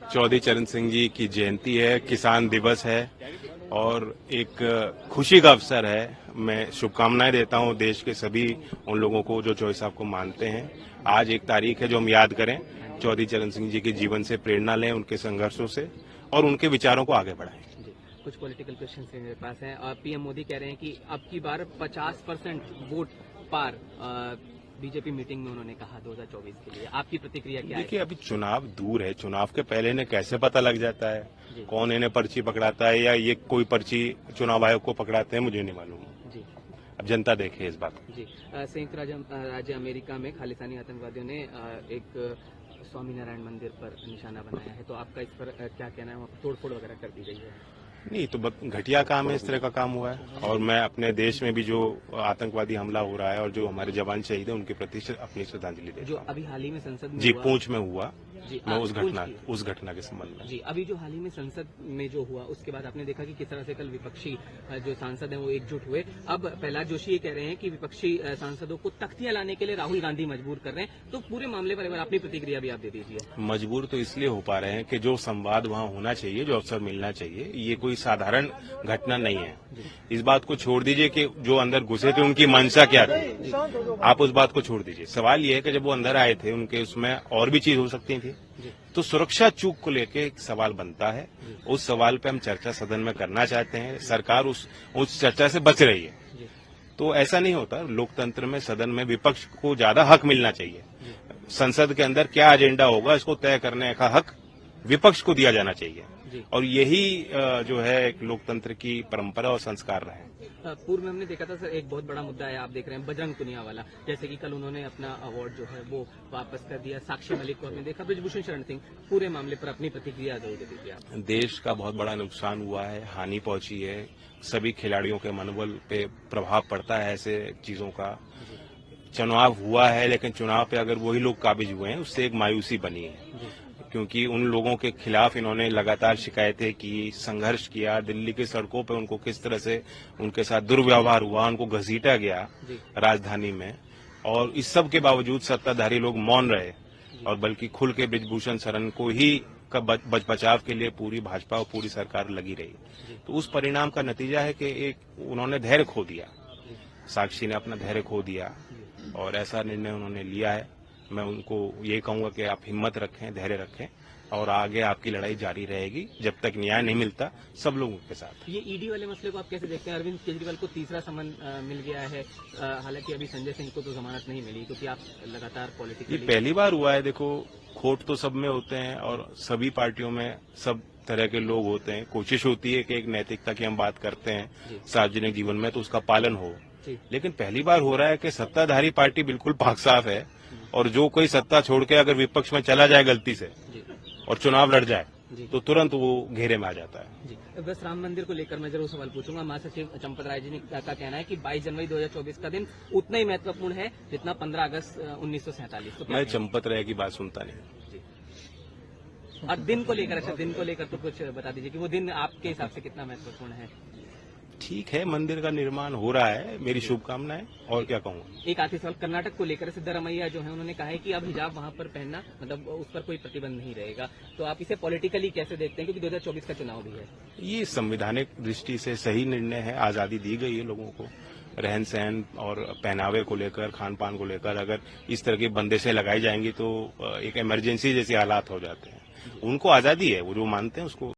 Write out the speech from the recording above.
चौधरी चरण सिंह जी की जयंती है, किसान दिवस है और एक खुशी का अवसर है। मैं शुभकामनाएं देता हूं देश के सभी उन लोगों को जो चौधरी साहब को मानते हैं। आज एक तारीख है जो हम याद करें, चौधरी चरण सिंह जी के जीवन से प्रेरणा लें, उनके संघर्षों से और उनके विचारों को आगे बढ़ाएं। कुछ पॉलिटिकल क्वेश्चन मेरे पास हैं और पीएम मोदी कह रहे हैं कि अब की बार 50% वोट पार बीजेपी मीटिंग में उन्होंने कहा 2024 के लिए। आपकी प्रतिक्रिया क्या है? देखिए, अभी चुनाव दूर है, चुनाव के पहले इन्हें कैसे पता लग जाता है कौन इन्हें पर्ची पकड़ाता है या ये कोई पर्ची चुनाव आयोग को पकड़ाते हैं, मुझे नहीं मालूम जी। अब जनता देखे इस बात को। जी, संयुक्त राज्य अमेरिका में खालिस्तानी आतंकवादियों ने एक स्वामीनारायण मंदिर पर निशाना बनाया है, तो आपका इस पर क्या कहना है? वहाँ तोड़फोड़ वगैरह कर दी गई है? नहीं, तो घटिया काम है, इस तरह का काम हुआ है और मैं अपने देश में भी जो आतंकवादी हमला हो रहा है और जो हमारे जवान शहीद है उनके प्रति अपनी श्रद्धांजलि देता हूं। जो अभी हाल ही में संसद में जी पूंछ में हुआ जी, मैं उस घटना के संबंध में जी, अभी जो हाल ही में संसद में जो हुआ उसके बाद आपने देखा कि किस तरह से कल विपक्षी जो सांसद हैं वो एकजुट हुए। अब प्रहलाद जोशी ये कह रहे हैं कि विपक्षी सांसदों को तख्तियां लाने के लिए राहुल गांधी मजबूर कर रहे हैं, तो पूरे मामले पर एक बार अपनी प्रतिक्रिया भी आप दे दीजिए। मजबूर तो इसलिए हो पा रहे हैं कि जो संवाद वहाँ होना चाहिए, जो अवसर मिलना चाहिए, ये कोई साधारण घटना नहीं है। इस बात को छोड़ दीजिए कि जो अंदर घुसे थे उनकी मंशा क्या थी, आप उस बात को छोड़ दीजिए। सवाल ये है कि जब वो अंदर आए थे उनके उसमें और भी चीज हो सकती थी, तो सुरक्षा चूक को लेके एक सवाल बनता है। उस सवाल पे हम चर्चा सदन में करना चाहते हैं, सरकार उस चर्चा से बच रही है। तो ऐसा नहीं होता, लोकतंत्र में सदन में विपक्ष को ज्यादा हक मिलना चाहिए। संसद के अंदर क्या एजेंडा होगा इसको तय करने का हक विपक्ष को दिया जाना चाहिए और यही जो है एक लोकतंत्र की परंपरा और संस्कार रहे। पूर्व में हमने देखा था सर, एक बहुत बड़ा मुद्दा है, आप देख रहे हैं बजरंग पुनिया वाला, जैसे कि कल उन्होंने अपना अवार्ड जो है वो वापस कर दिया। साक्षी मलिक को हमने देखा, ब्रिजभूषण शरण सिंह, पूरे मामले पर अपनी प्रतिक्रिया जरूर दे दीजिए आप। देश का बहुत बड़ा नुकसान हुआ है, हानि पहुंची है, सभी खिलाड़ियों के मनोबल पे प्रभाव पड़ता है ऐसे चीजों का। चुनाव हुआ है लेकिन चुनाव पे अगर वही लोग काबिज हुए हैं उससे एक मायूसी बनी है, क्योंकि उन लोगों के खिलाफ इन्होंने लगातार शिकायतें की, संघर्ष किया। दिल्ली की सड़कों पे उनको किस तरह से उनके साथ दुर्व्यवहार हुआ, उनको घसीटा गया राजधानी में, और इस सब के बावजूद सत्ताधारी लोग मौन रहे और बल्कि खुल के ब्रिजभूषण शरण को ही बचाव के लिए पूरी भाजपा और पूरी सरकार लगी रही। तो उस परिणाम का नतीजा है कि एक उन्होंने धैर्य खो दिया, साक्षी ने अपना धैर्य खो दिया और ऐसा निर्णय उन्होंने लिया है। मैं उनको ये कहूंगा कि आप हिम्मत रखें, धैर्य रखें और आगे आपकी लड़ाई जारी रहेगी जब तक न्याय नहीं मिलता सब लोगों के साथ। ये ईडी वाले मसले को आप कैसे देखते हैं? अरविंद केजरीवाल को तीसरा समन मिल गया है, हालांकि अभी संजय सिंह को तो जमानत नहीं मिली, क्योंकि आप लगातार पॉलिटिकली। ये पहली बार हुआ है। देखो, खोट तो सब में होते हैं और सभी पार्टियों में सब तरह के लोग होते हैं। कोशिश होती है कि एक नैतिकता की हम बात करते हैं सार्वजनिक जीवन में तो उसका पालन हो, लेकिन पहली बार हो रहा है कि सत्ताधारी पार्टी बिल्कुल पाक साफ है और जो कोई सत्ता छोड़ के अगर विपक्ष में चला जाए गलती से और चुनाव लड़ जाए तो तुरंत वो घेरे में आ जाता है। जी, बस राम मंदिर को लेकर मैं जरूर सवाल पूछूंगा। महासचिव चंपत राय जी का कहना है कि 22 जनवरी 2024 का दिन उतना ही महत्वपूर्ण है जितना 15 अगस्त 1947। तो मैं चंपत राय की बात सुनता नहीं। और दिन को लेकर, अच्छा दिन को लेकर तो कुछ बता दीजिए कि वो दिन आपके हिसाब से कितना महत्वपूर्ण है? ठीक है, मंदिर का निर्माण हो रहा है, मेरी शुभकामनाएं, और क्या कहूँगा। एक आखिरी सवाल, कर्नाटक को लेकर सिद्धरामैया जो है उन्होंने कहा है कि अब हिजाब वहां पर पहनना, मतलब उस पर कोई प्रतिबंध नहीं रहेगा, तो आप इसे पॉलिटिकली कैसे देखते हैं, क्योंकि 2024 का चुनाव भी है? ये संवैधानिक दृष्टि से सही निर्णय है, आजादी दी गई है लोगों को रहन सहन और पहनावे को लेकर, खान पान को लेकर। अगर इस तरह की बंदिशें लगाई जाएंगी तो एक इमरजेंसी जैसे हालात हो जाते हैं। उनको आजादी है, वो जो मानते हैं उसको